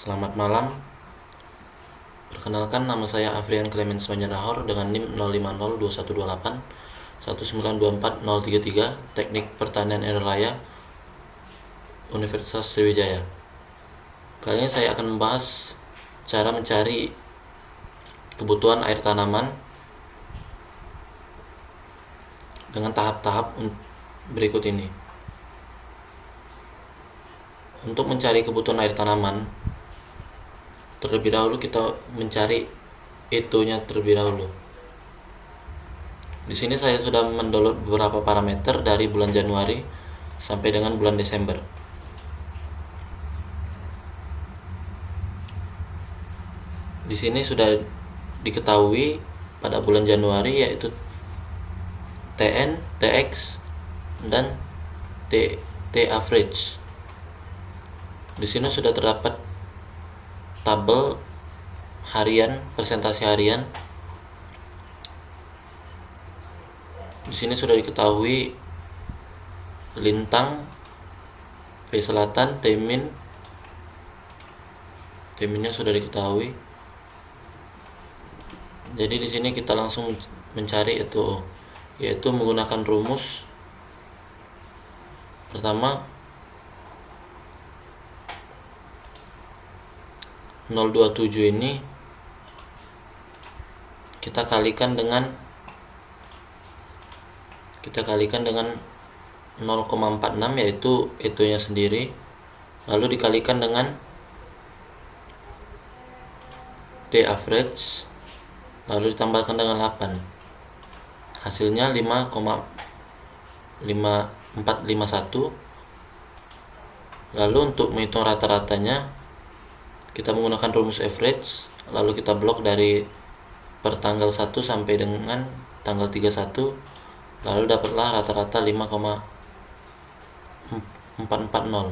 Selamat malam. Perkenalkan, nama saya Afrian Clemens Manjarahor dengan NIM 0502128 1924033, Teknik Pertanian Air Raya, Universitas Sriwijaya. Kali ini saya akan membahas cara mencari kebutuhan air tanaman dengan tahap-tahap berikut ini. Untuk mencari kebutuhan air tanaman, terlebih dahulu kita mencari etonya terlebih dahulu. Di sini saya sudah mendownload beberapa parameter dari bulan Januari sampai dengan bulan Desember. Di sini sudah diketahui pada bulan Januari yaitu TN, TX, dan T average. Di sini sudah terdapat tabel harian, presentasi harian. Di sini sudah diketahui lintang, P selatan, T-min. T-minnya sudah diketahui. Jadi di sini kita langsung mencari itu, yaitu menggunakan rumus. Pertama, 027 ini kita kalikan dengan 0,46, yaitu itunya sendiri, lalu dikalikan dengan T average, lalu ditambahkan dengan 8, hasilnya 5,5451. Lalu untuk menghitung rata-ratanya kita menggunakan rumus average, lalu kita blok dari per tanggal 1 sampai dengan tanggal 31, lalu dapatlah rata-rata 5,440.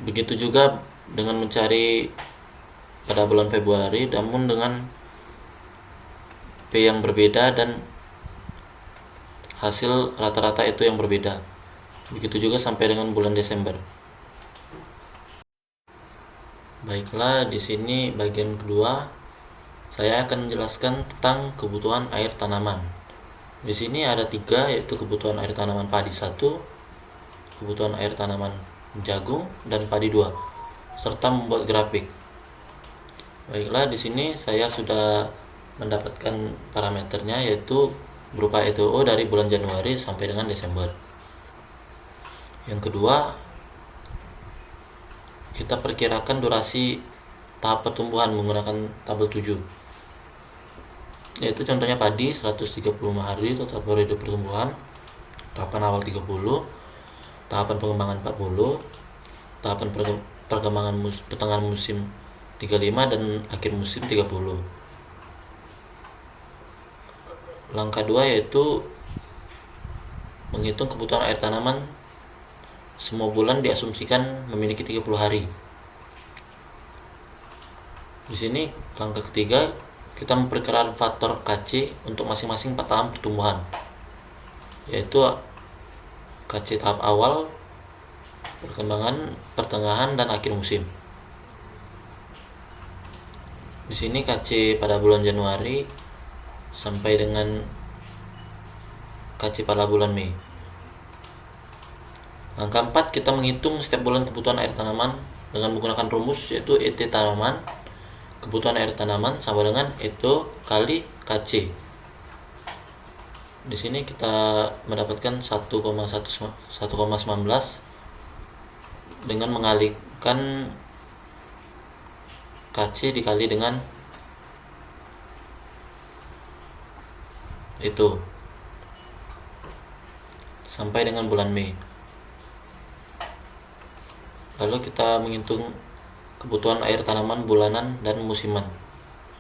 Begitu juga dengan mencari pada bulan Februari, namun dengan P yang berbeda dan hasil rata-rata itu yang berbeda. Begitu juga sampai dengan bulan Desember. Baiklah, di sini bagian kedua saya akan menjelaskan tentang kebutuhan air tanaman. Di sini ada 3, yaitu kebutuhan air tanaman padi 1, kebutuhan air tanaman jagung, dan padi 2, serta membuat grafik. Baiklah, di sini saya sudah mendapatkan parameternya, yaitu berupa ETO dari bulan Januari sampai dengan Desember. Yang kedua, kita perkirakan durasi tahap pertumbuhan menggunakan tabel 7, yaitu contohnya padi 135 hari total periode pertumbuhan, tahapan awal 30, tahapan pengembangan 40, tahapan perkembangan pertengahan musim 35, dan akhir musim 30. Langkah 2 yaitu menghitung kebutuhan air tanaman. Semua bulan diasumsikan memiliki 30 hari. Di sini langkah ketiga, kita memperkirakan faktor KC untuk masing-masing tahap pertumbuhan, yaitu KC tahap awal, perkembangan, pertengahan, dan akhir musim. Di sini KC pada bulan Januari sampai dengan KC pada bulan Mei. Langkah 4, kita menghitung setiap bulan kebutuhan air tanaman dengan menggunakan rumus, yaitu ET tanaman. Kebutuhan air tanaman sama dengan ETO kali KC. Di sini kita mendapatkan 1,19 dengan mengalihkan KC dikali dengan itu sampai dengan bulan Mei. Lalu kita menghitung kebutuhan air tanaman bulanan dan musiman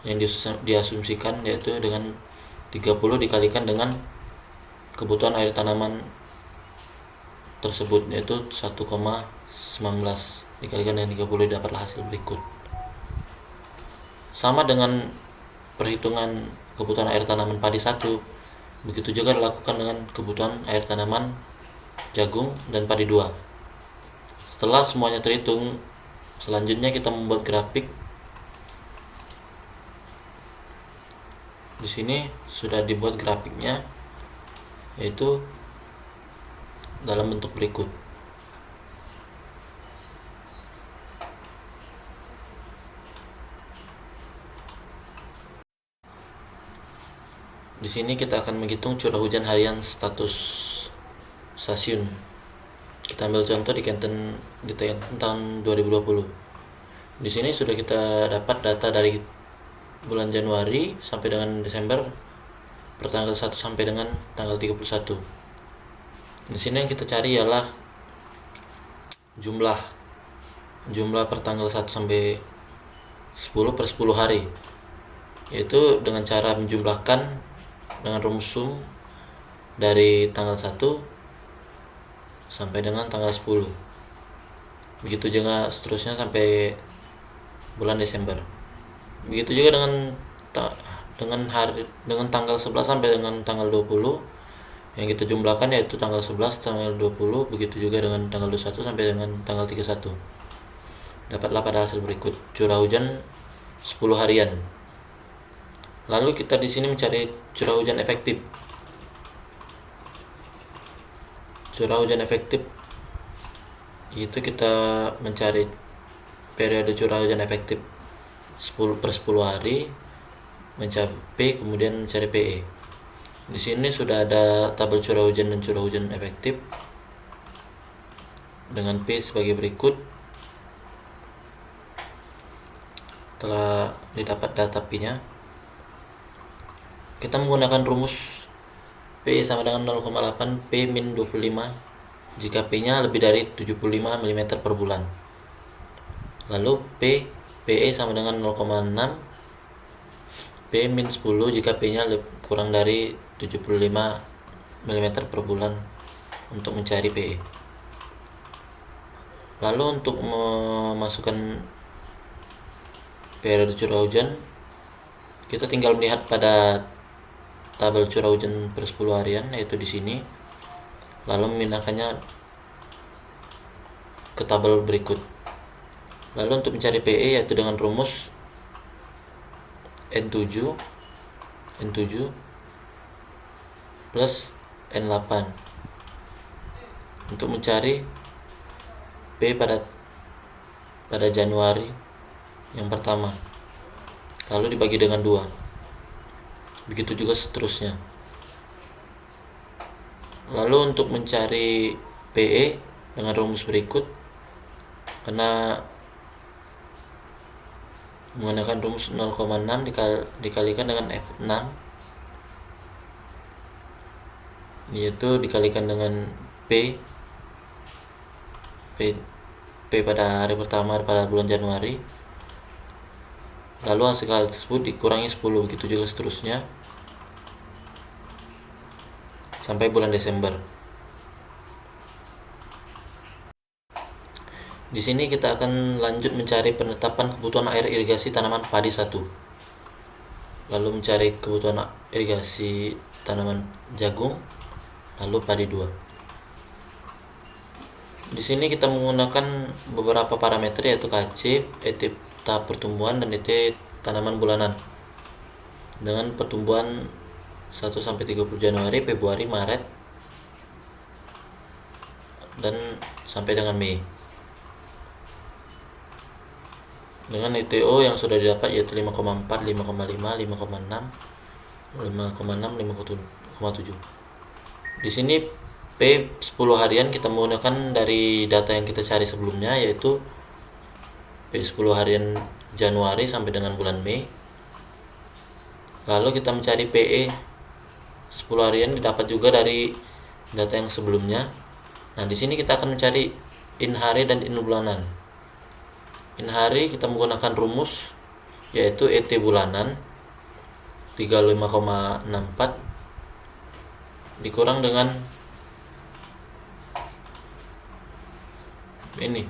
yang diasumsikan, yaitu dengan 30 dikalikan dengan kebutuhan air tanaman tersebut, yaitu 1,19 dikalikan dengan 30, dapatlah hasil berikut. Sama dengan perhitungan kebutuhan air tanaman padi 1, begitu juga dilakukan dengan kebutuhan air tanaman jagung dan padi 2. Setelah semuanya terhitung, selanjutnya kita membuat grafik. Di sini sudah dibuat grafiknya, yaitu dalam bentuk berikut. Di sini kita akan menghitung curah hujan harian status stasiun. Kita ambil contoh di Kenten tahun 2020. Di sini sudah kita dapat data dari bulan Januari sampai dengan Desember, pertanggal 1 sampai dengan tanggal 31. Di sini yang kita cari ialah jumlah per tanggal 1 sampai 10 per 10 hari, yaitu dengan cara menjumlahkan dengan rumus sum dari tanggal 1 sampai dengan tanggal 10. Begitu juga seterusnya sampai bulan Desember. Begitu juga dengan tanggal 11 sampai dengan tanggal 20 yang kita jumlahkan, yaitu tanggal 11 tanggal 20. Begitu juga dengan tanggal 21 sampai dengan tanggal 31. Dapatlah pada hasil berikut curah hujan 10 harian. Lalu kita di sini mencari curah hujan efektif. Curah hujan efektif itu kita mencari periode curah hujan efektif 10 per 10 hari, mencari P, kemudian mencari PE. Di sini sudah ada tabel curah hujan dan curah hujan efektif dengan P sebagai berikut. Setelah didapat data P-nya, kita menggunakan rumus P sama dengan 0,8 P min 25 jika P nya lebih dari 75 mm per bulan. Lalu PE sama dengan 0,6 P min 10 jika P nya kurang dari 75 mm per bulan untuk mencari PE. Lalu untuk memasukkan periode curah hujan, kita tinggal melihat pada tabel curah hujan per 10 harian, yaitu di sini, lalu memindahkannya ke tabel berikut. Lalu untuk mencari PE, yaitu dengan rumus N7 plus N8 untuk mencari P pada Januari yang pertama, lalu dibagi dengan 2. Begitu juga seterusnya. Lalu untuk mencari PE dengan rumus berikut, karena menggunakan rumus 0,6 dikalikan dengan F6, yaitu dikalikan dengan P pada hari pertama pada bulan Januari, lalu hasil kali tersebut dikurangi 10. Begitu juga seterusnya sampai bulan Desember. Di sini kita akan lanjut mencari penetapan kebutuhan air irigasi tanaman padi 1. Lalu mencari kebutuhan irigasi tanaman jagung, lalu padi 2. Di sini kita menggunakan beberapa parameter, yaitu KC, ET tahap pertumbuhan, dan ET tanaman bulanan dengan pertumbuhan 1 sampai 30 Januari, Februari, Maret, dan sampai dengan Mei. Dengan ETO yang sudah didapat, yaitu 5,4, 5,5, 5,6, 5,7. Di sini P 10 harian kita menggunakan dari data yang kita cari sebelumnya, yaitu P 10 harian Januari sampai dengan bulan Mei. Lalu kita mencari PE 10 harian didapat juga dari data yang sebelumnya. Nah, di sini kita akan mencari in hari dan in bulanan. In hari kita menggunakan rumus, yaitu ET bulanan 35,64 dikurang dengan ini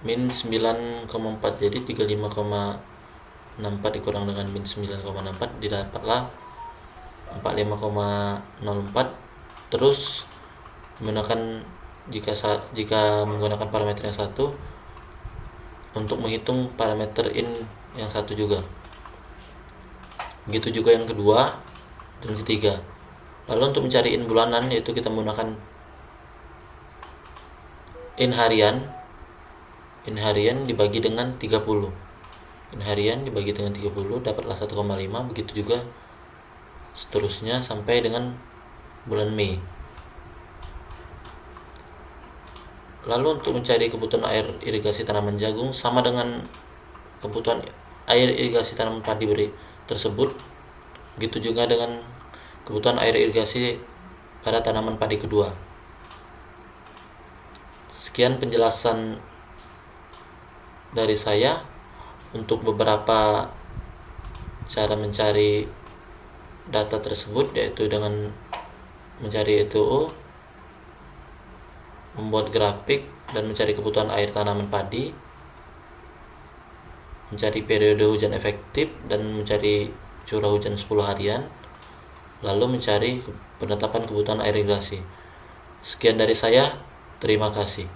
min 9,4, jadi 35,64 dikurang dengan min 9,64 didapatlah 45,04. Terus menggunakan jika menggunakan parameter yang satu, untuk menghitung parameter in yang satu juga. Begitu juga yang kedua dan ketiga. Lalu untuk mencari in bulanan, yaitu kita menggunakan in harian. In harian dibagi dengan 30. In harian dibagi dengan 30 dapatlah 1,5. Begitu juga seterusnya sampai dengan bulan Mei. Lalu untuk mencari kebutuhan air irigasi tanaman jagung sama dengan kebutuhan air irigasi tanaman padi tersebut. Begitu juga dengan kebutuhan air irigasi pada tanaman padi kedua. Sekian penjelasan dari saya untuk beberapa cara mencari data tersebut, yaitu dengan mencari ETO, membuat grafik, dan mencari kebutuhan air tanaman padi, mencari periode hujan efektif, dan mencari curah hujan 10 harian, lalu mencari penetapan kebutuhan air irigasi. Sekian dari saya, terima kasih.